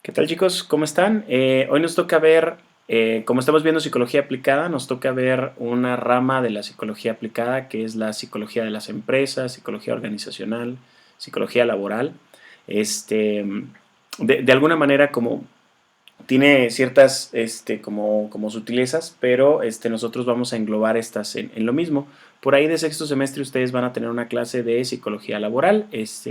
¿Qué tal, chicos? ¿Cómo están? Hoy nos toca ver, como estamos viendo psicología aplicada, nos toca ver una rama de la psicología aplicada que es la psicología de las empresas, psicología organizacional, psicología laboral. Este, de alguna manera como tiene ciertas como sutilezas, pero nosotros vamos a englobar estas en lo mismo. Por ahí de sexto semestre ustedes van a tener una clase de psicología laboral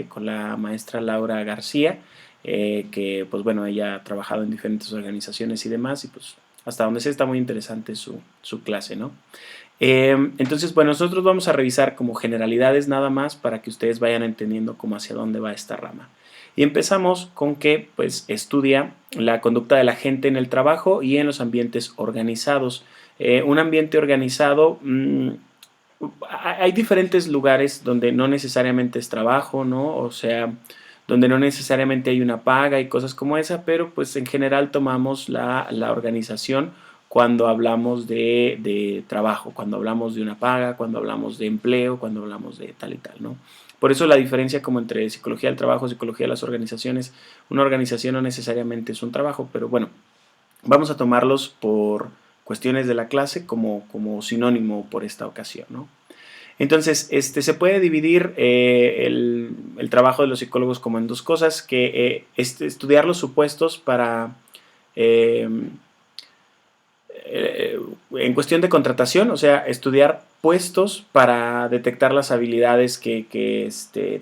con la maestra Laura García, que pues bueno, ella ha trabajado en diferentes organizaciones y demás, y pues hasta donde sé está muy interesante su clase, ¿no? Entonces, bueno, nosotros vamos a revisar como generalidades nada más para que ustedes vayan entendiendo cómo hacia dónde va esta rama. Y empezamos con que pues estudia la conducta de la gente en el trabajo y en los ambientes organizados. Un ambiente organizado, hay diferentes lugares donde no necesariamente es trabajo, ¿no? O sea, donde no necesariamente hay una paga y cosas como esa, pero pues en general tomamos la organización cuando hablamos de trabajo, cuando hablamos de una paga, cuando hablamos de empleo, cuando hablamos de tal y tal, ¿no? Por eso la diferencia como entre psicología del trabajo, psicología de las organizaciones, una organización no necesariamente es un trabajo, pero bueno, vamos a tomarlos por cuestiones de la clase como sinónimo por esta ocasión, ¿no? Entonces, se puede dividir el trabajo de los psicólogos como en dos cosas, que estudiar los supuestos para, eh, en cuestión de contratación, o sea, estudiar puestos para detectar las habilidades que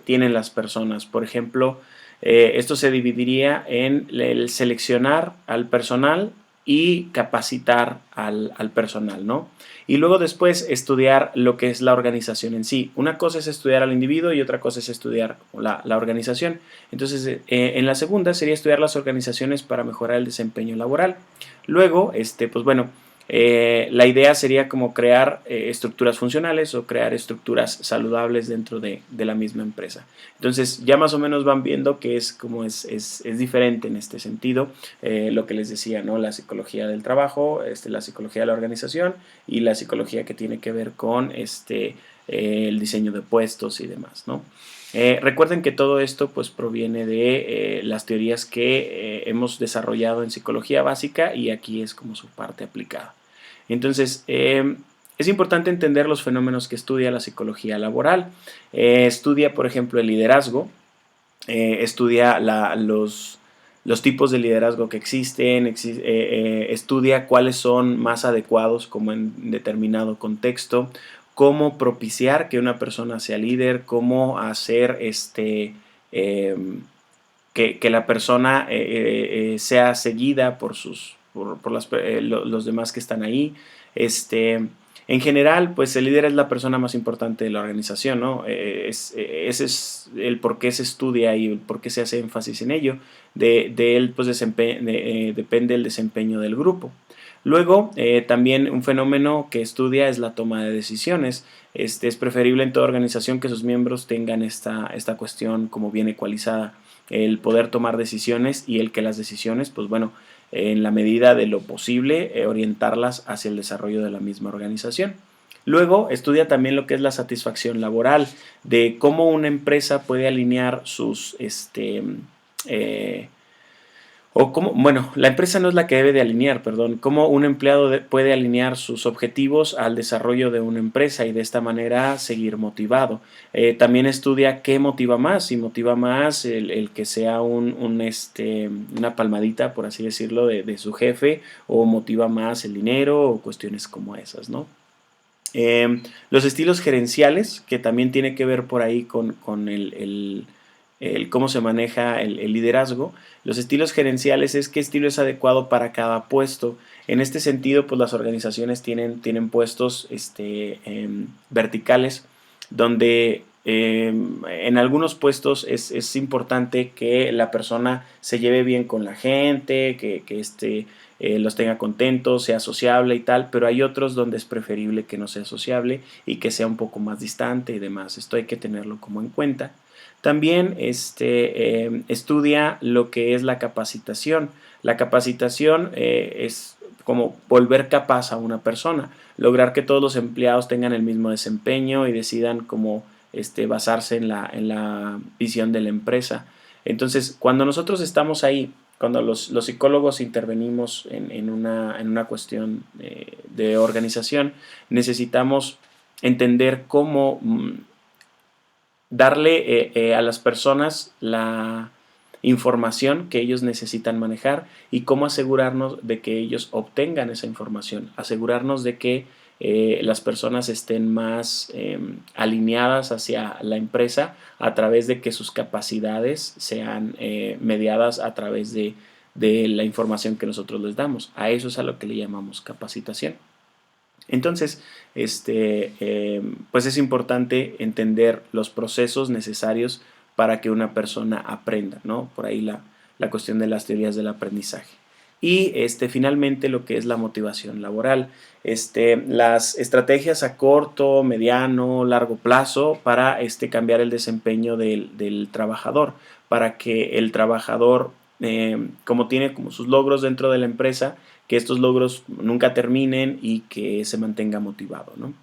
tienen las personas. Por ejemplo, esto se dividiría en el seleccionar al personal y capacitar al personal, ¿no? Y luego después estudiar lo que es la organización en sí. Una cosa es estudiar al individuo y otra cosa es estudiar la organización. Entonces, en la segunda sería estudiar las organizaciones para mejorar el desempeño laboral. Luego, pues bueno, la idea sería como crear estructuras funcionales o crear estructuras saludables dentro de la misma empresa. Entonces ya más o menos van viendo que es diferente en este sentido lo que les decía, ¿no? La psicología del trabajo, la psicología de la organización y la psicología que tiene que ver con el diseño de puestos y demás, ¿no? Recuerden que todo esto pues proviene de las teorías que hemos desarrollado en psicología básica y aquí es como su parte aplicada. Entonces, es importante entender los fenómenos que estudia la psicología laboral. Estudia, por ejemplo, el liderazgo, estudia los tipos de liderazgo que existen, estudia cuáles son más adecuados como en determinado contexto, cómo propiciar que una persona sea líder, cómo hacer eh, que la persona sea seguida por los demás que están ahí. En general, pues el líder es la persona más importante de la organización, ¿no? Ese es el por qué se estudia y el por qué se hace énfasis en ello. De él, pues, depende el desempeño del grupo. Luego, también un fenómeno que estudia es la toma de decisiones. Es preferible en toda organización que sus miembros tengan esta cuestión como bien ecualizada, el poder tomar decisiones y el que las decisiones, pues bueno, en la medida de lo posible, orientarlas hacia el desarrollo de la misma organización. Luego estudia también lo que es la satisfacción laboral, de cómo una empresa puede alinear eh, bueno, la empresa no es la que debe de alinear, perdón, cómo un empleado puede alinear sus objetivos al desarrollo de una empresa y de esta manera seguir motivado. También estudia qué motiva más, si motiva más el que sea una palmadita, por así decirlo, de su jefe, o motiva más el dinero o cuestiones como esas, ¿no? Los estilos gerenciales, que también tiene que ver por ahí con el cómo se maneja el liderazgo. Los estilos gerenciales es qué estilo es adecuado para cada puesto. En este sentido, pues las organizaciones tienen puestos verticales donde en algunos puestos es importante que la persona se lleve bien con la gente, que los tenga contentos, sea sociable y tal, pero hay otros donde es preferible que no sea sociable y que sea un poco más distante y demás. Esto hay que tenerlo como en cuenta. También estudia lo que es la capacitación. La capacitación es como volver capaz a una persona, lograr que todos los empleados tengan el mismo desempeño y decidan cómo basarse en la visión de la empresa. Entonces, cuando nosotros estamos ahí cuando los psicólogos intervenimos en una cuestión de organización, necesitamos entender cómo darle a las personas la información que ellos necesitan manejar y cómo asegurarnos de que ellos obtengan esa información, asegurarnos de que las personas estén más alineadas hacia la empresa a través de que sus capacidades sean mediadas a través de la información que nosotros les damos. A eso es a lo que le llamamos capacitación. Entonces, pues es importante entender los procesos necesarios para que una persona aprenda, ¿no? Por ahí la cuestión de las teorías del aprendizaje. Y finalmente lo que es la motivación laboral. Las estrategias a corto, mediano, largo plazo para cambiar el desempeño del trabajador, para que el trabajador, como tiene como sus logros dentro de la empresa, que estos logros nunca terminen y que se mantenga motivado, ¿no?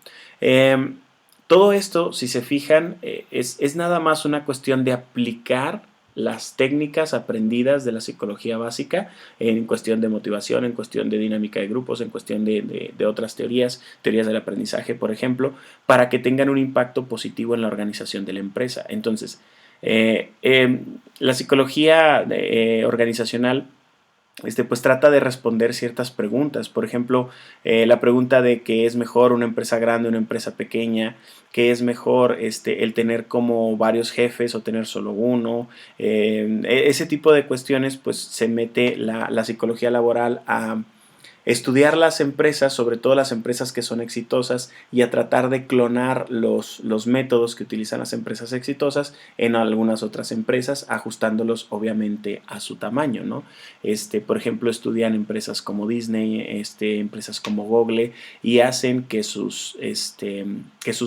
Todo esto, si se fijan, es nada más una cuestión de aplicar las técnicas aprendidas de la psicología básica en cuestión de motivación, en cuestión de dinámica de grupos, en cuestión de otras teorías del aprendizaje, por ejemplo, para que tengan un impacto positivo en la organización de la empresa. Entonces, la psicología organizacional pues trata de responder ciertas preguntas. Por ejemplo, la pregunta de qué es mejor una empresa grande o una empresa pequeña, qué es mejor el tener como varios jefes o tener solo uno. Ese tipo de cuestiones, pues se mete la psicología laboral a estudiar las empresas, sobre todo las empresas que son exitosas, y a tratar de clonar los métodos que utilizan las empresas exitosas en algunas otras empresas, ajustándolos obviamente a su tamaño, ¿no? Por ejemplo, estudian empresas como Disney, empresas como Google, y hacen que sus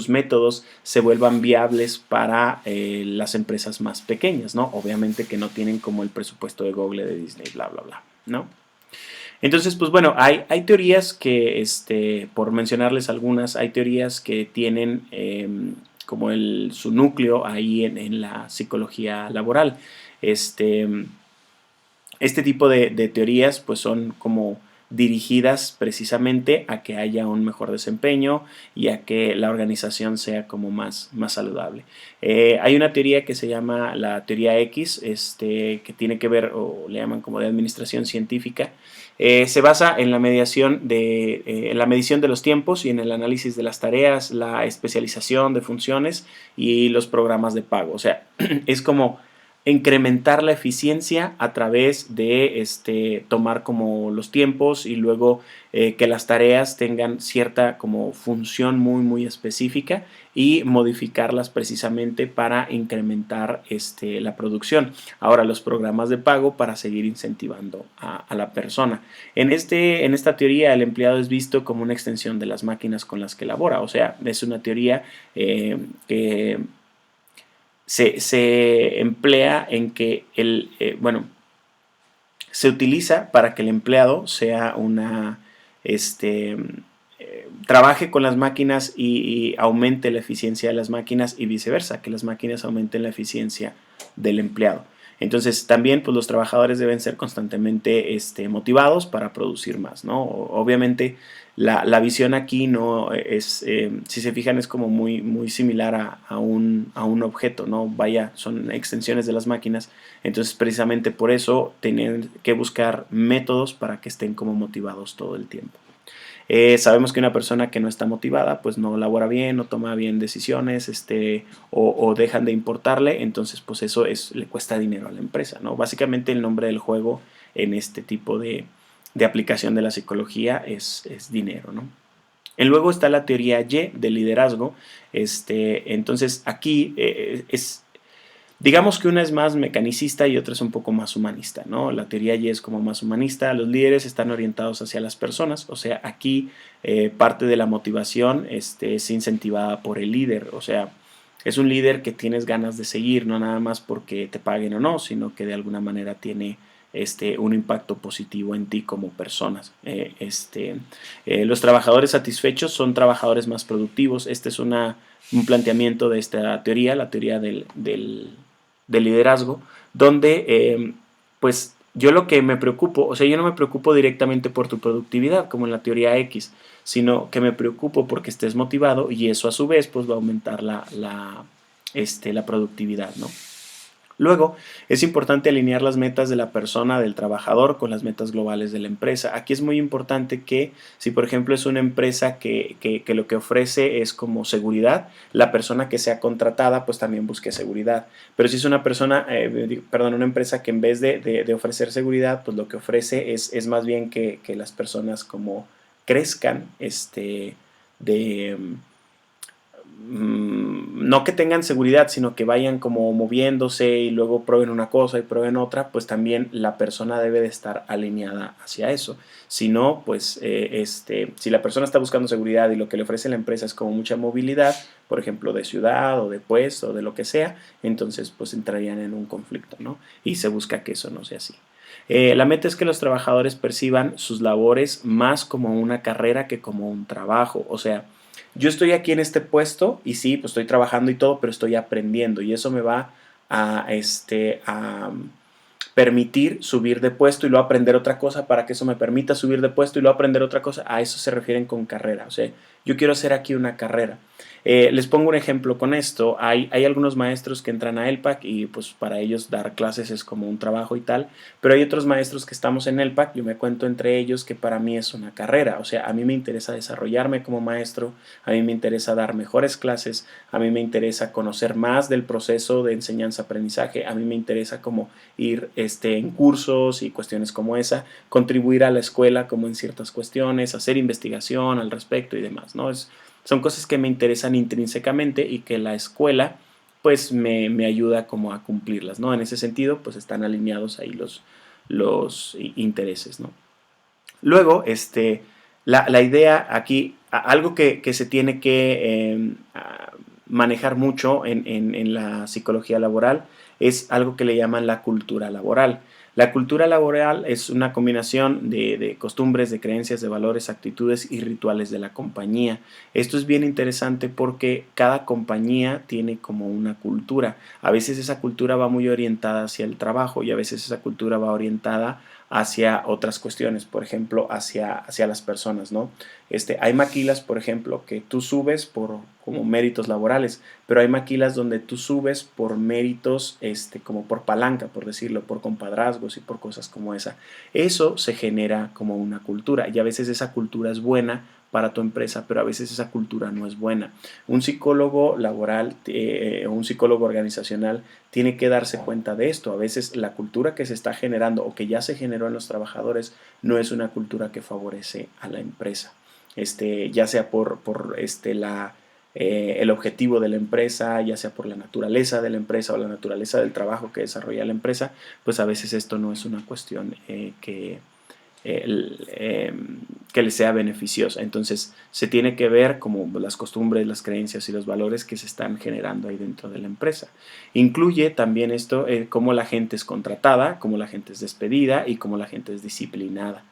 métodos se vuelvan viables para las empresas más pequeñas, ¿no? Obviamente que no tienen como el presupuesto de Google, de Disney, bla, bla, bla, ¿no? Entonces, pues bueno, hay teorías que, por mencionarles algunas, hay teorías que tienen como su núcleo ahí en la psicología laboral. Este tipo de teorías pues son como dirigidas precisamente a que haya un mejor desempeño y a que la organización sea como más saludable. Hay una teoría que se llama la teoría X, que tiene que ver, o le llaman como de administración científica. Se basa en la medición de los tiempos y en el análisis de las tareas, la especialización de funciones y los programas de pago. O sea, es como incrementar la eficiencia a través de tomar como los tiempos y luego que las tareas tengan cierta como función muy específica y modificarlas precisamente para incrementar la producción. Ahora, los programas de pago para seguir incentivando a la persona. En esta teoría, el empleado es visto como una extensión de las máquinas con las que labora. O sea, es una teoría que se emplea en que se utiliza para que el empleado sea trabaje con las máquinas y aumente la eficiencia de las máquinas y viceversa, que las máquinas aumenten la eficiencia del empleado. Entonces también pues los trabajadores deben ser constantemente motivados para producir más, ¿no? Obviamente la visión aquí no es, si se fijan, es como muy similar a un objeto, ¿no? Vaya, son extensiones de las máquinas. Entonces precisamente por eso tienen que buscar métodos para que estén como motivados todo el tiempo. Sabemos que una persona que no está motivada pues no labora bien, no toma bien decisiones, o dejan de importarle, entonces pues eso le cuesta dinero a la empresa, ¿no? Básicamente el nombre del juego en este tipo de aplicación de la psicología es dinero, ¿no? Y luego está la teoría Y del liderazgo. Entonces aquí digamos que una es más mecanicista y otra es un poco más humanista, ¿no? La teoría Y es como más humanista. Los líderes están orientados hacia las personas. O sea, aquí parte de la motivación es incentivada por el líder. O sea, es un líder que tienes ganas de seguir, no nada más porque te paguen o no, sino que de alguna manera tiene un impacto positivo en ti como personas. Los trabajadores satisfechos son trabajadores más productivos. Este es un planteamiento de esta teoría, la teoría del liderazgo, donde pues yo lo que me preocupo, o sea, yo no me preocupo directamente por tu productividad, como en la teoría X, sino que me preocupo porque estés motivado y eso a su vez pues va a aumentar la productividad, ¿no? Luego, es importante alinear las metas de la persona, del trabajador, con las metas globales de la empresa. Aquí es muy importante que, si por ejemplo es una empresa que lo que ofrece es como seguridad, la persona que sea contratada pues también busque seguridad. Pero si es una persona, una empresa que en vez de ofrecer seguridad, pues lo que ofrece es más bien que las personas como crezcan, de no que tengan seguridad, sino que vayan como moviéndose y luego prueben una cosa y prueben otra, pues también la persona debe de estar alineada hacia eso. Si no, pues si la persona está buscando seguridad y lo que le ofrece la empresa es como mucha movilidad, por ejemplo, de ciudad o de puesto o de lo que sea, entonces pues entrarían en un conflicto, ¿no? Y se busca que eso no sea así. La meta es que los trabajadores perciban sus labores más como una carrera que como un trabajo. O sea, yo estoy aquí en este puesto y sí, pues estoy trabajando y todo, pero estoy aprendiendo y eso me va a permitir subir de puesto y luego aprender otra cosa para que eso me permita subir de puesto y luego aprender otra cosa. A eso se refieren con carrera. O sea, yo quiero hacer aquí una carrera. Les pongo un ejemplo con esto. Hay algunos maestros que entran a ELPAC y pues para ellos dar clases es como un trabajo y tal, pero hay otros maestros que estamos en ELPAC, yo me cuento entre ellos que para mí es una carrera. O sea, a mí me interesa desarrollarme como maestro, a mí me interesa dar mejores clases, a mí me interesa conocer más del proceso de enseñanza-aprendizaje, a mí me interesa como ir en cursos y cuestiones como esa, contribuir a la escuela como en ciertas cuestiones, hacer investigación al respecto y demás, ¿no? Son cosas que me interesan intrínsecamente y que la escuela pues me ayuda como a cumplirlas, ¿no? En ese sentido, pues están alineados ahí los intereses, ¿no? Luego, la idea aquí, algo que se tiene que manejar mucho en la psicología laboral es algo que le llaman la cultura laboral. La cultura laboral es una combinación de costumbres, de creencias, de valores, actitudes y rituales de la compañía. Esto es bien interesante porque cada compañía tiene como una cultura. A veces esa cultura va muy orientada hacia el trabajo y a veces esa cultura va orientada hacia otras cuestiones, por ejemplo, hacia las personas, ¿no? Hay maquilas, por ejemplo, que tú subes por como méritos laborales, pero hay maquilas donde tú subes por méritos, como por palanca, por decirlo, por compadrazgos y por cosas como esa. Eso se genera como una cultura y a veces esa cultura es buena para tu empresa, pero a veces esa cultura no es buena. Un psicólogo laboral o un psicólogo organizacional tiene que darse cuenta de esto. A veces la cultura que se está generando o que ya se generó en los trabajadores no es una cultura que favorece a la empresa. Ya sea por el objetivo de la empresa, ya sea por la naturaleza de la empresa o la naturaleza del trabajo que desarrolla la empresa, pues a veces esto no es una cuestión que le sea beneficiosa. Entonces se tiene que ver como las costumbres, las creencias y los valores que se están generando ahí dentro de la empresa. Incluye también esto, cómo la gente es contratada, cómo la gente es despedida y cómo la gente es disciplinada.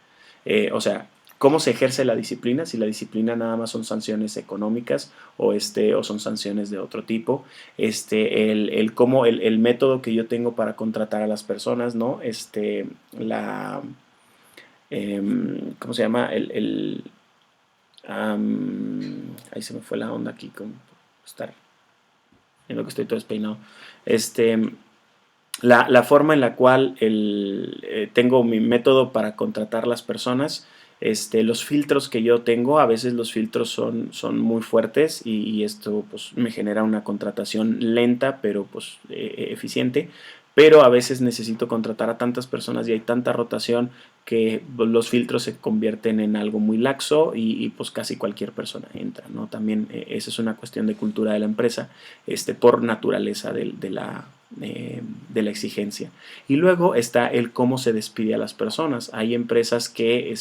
O sea, cómo se ejerce la disciplina, si la disciplina nada más son sanciones económicas o son sanciones de otro tipo, el método que yo tengo para contratar a las personas, ¿no? ¿Cómo se llama? Ahí se me fue la onda aquí con estar en lo que estoy todo despeinado. La forma en la cual tengo mi método para contratar las personas, los filtros que yo tengo, a veces los filtros son muy fuertes y esto pues me genera una contratación lenta pero pues eficiente, pero a veces necesito contratar a tantas personas y hay tanta rotación que los filtros se convierten en algo muy laxo y pues casi cualquier persona entra, ¿no? También esa es una cuestión de cultura de la empresa, por naturaleza de la exigencia. Y luego está el cómo se despide a las personas. Hay empresas que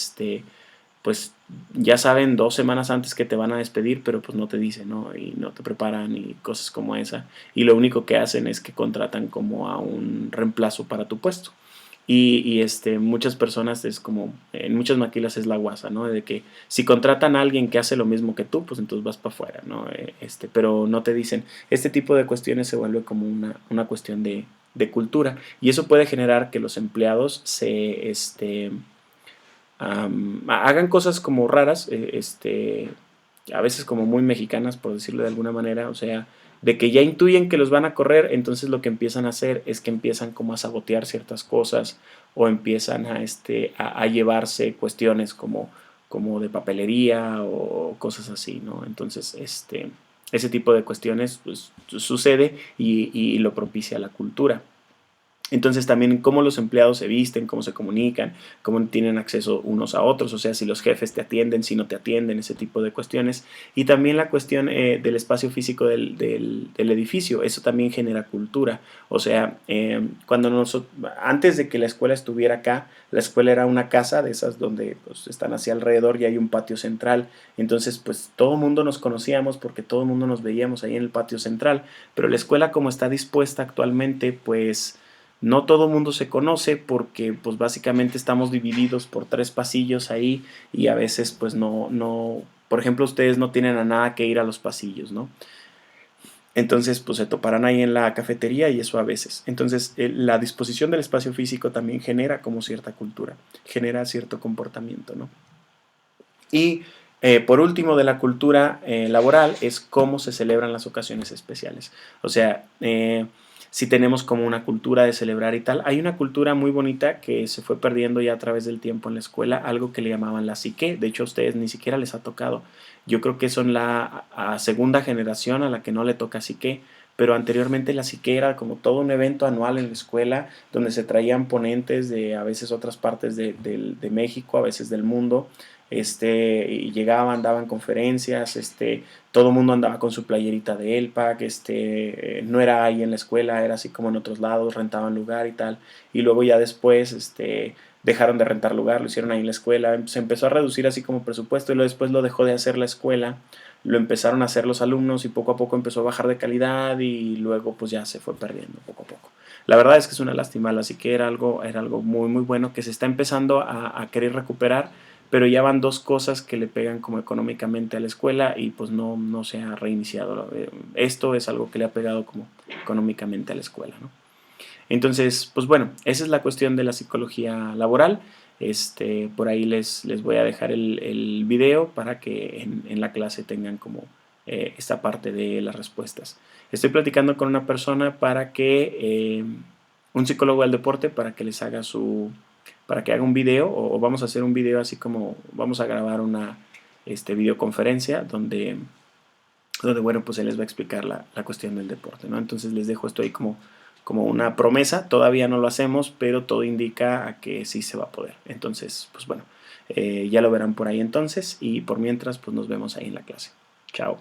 pues ya saben 2 semanas antes que te van a despedir, pero pues no te dicen, ¿no? Y no te preparan y cosas como esa. Y lo único que hacen es que contratan como a un reemplazo para tu puesto. Muchas personas es como, en muchas maquilas es la guasa, ¿no? De que si contratan a alguien que hace lo mismo que tú, pues entonces vas para afuera, ¿no? Pero no te dicen, este tipo de cuestiones se vuelve como una cuestión de cultura. Y eso puede generar que los empleados hagan cosas como raras, a veces como muy mexicanas, por decirlo de alguna manera, o sea, de que ya intuyen que los van a correr, entonces lo que empiezan a hacer es que empiezan como a sabotear ciertas cosas o empiezan a llevarse cuestiones como de papelería o cosas así, ¿no? Entonces, ese tipo de cuestiones pues, sucede y lo propicia la cultura. Entonces también cómo los empleados se visten, cómo se comunican, cómo tienen acceso unos a otros, o sea, si los jefes te atienden, si no te atienden, ese tipo de cuestiones. Y también la cuestión del espacio físico del edificio, eso también genera cultura. O sea, antes de que la escuela estuviera acá, la escuela era una casa de esas donde pues, están hacia alrededor y hay un patio central. Entonces, pues todo el mundo nos conocíamos porque todo el mundo nos veíamos ahí en el patio central. Pero la escuela como está dispuesta actualmente, pues no todo mundo se conoce porque pues básicamente estamos divididos por 3 pasillos ahí y a veces pues por ejemplo ustedes no tienen a nada que ir a los pasillos, ¿no? Entonces pues se toparán ahí en la cafetería y eso a veces. Entonces la disposición del espacio físico también genera como cierta cultura, genera cierto comportamiento, ¿no? Y por último de la cultura laboral es cómo se celebran las ocasiones especiales. O sea, si tenemos como una cultura de celebrar y tal. Hay una cultura muy bonita que se fue perdiendo ya a través del tiempo en la escuela, algo que le llamaban la psique. De hecho, a ustedes ni siquiera les ha tocado. Yo creo que son la segunda generación a la que no le toca psique, pero anteriormente la psique era como todo un evento anual en la escuela donde se traían ponentes de a veces otras partes de México, a veces del mundo, y llegaban, daban conferencias, todo el mundo andaba con su playerita de ELPAC, no era ahí en la escuela, era así como en otros lados, rentaban lugar y tal, y luego ya después, dejaron de rentar lugar, lo hicieron ahí en la escuela, se empezó a reducir así como presupuesto y luego después lo dejó de hacer la escuela, lo empezaron a hacer los alumnos y poco a poco empezó a bajar de calidad y luego pues ya se fue perdiendo poco a poco. La verdad es que es una lástima, así que era algo muy muy bueno que se está empezando a querer recuperar, pero ya van 2 cosas que le pegan como económicamente a la escuela y pues no se ha reiniciado. Esto es algo que le ha pegado como económicamente a la escuela, ¿no? Entonces, pues bueno, esa es la cuestión de la psicología laboral. Por ahí les voy a dejar el video para que en la clase tengan como esta parte de las respuestas. Estoy platicando con una persona un psicólogo del deporte, para que haga un video o vamos a hacer un video así como vamos a grabar una videoconferencia donde bueno, pues él les va a explicar la cuestión del deporte, ¿no? Entonces les dejo esto ahí como una promesa, todavía no lo hacemos, pero todo indica a que sí se va a poder. Entonces, pues bueno, ya lo verán por ahí entonces y por mientras, pues nos vemos ahí en la clase. Chao.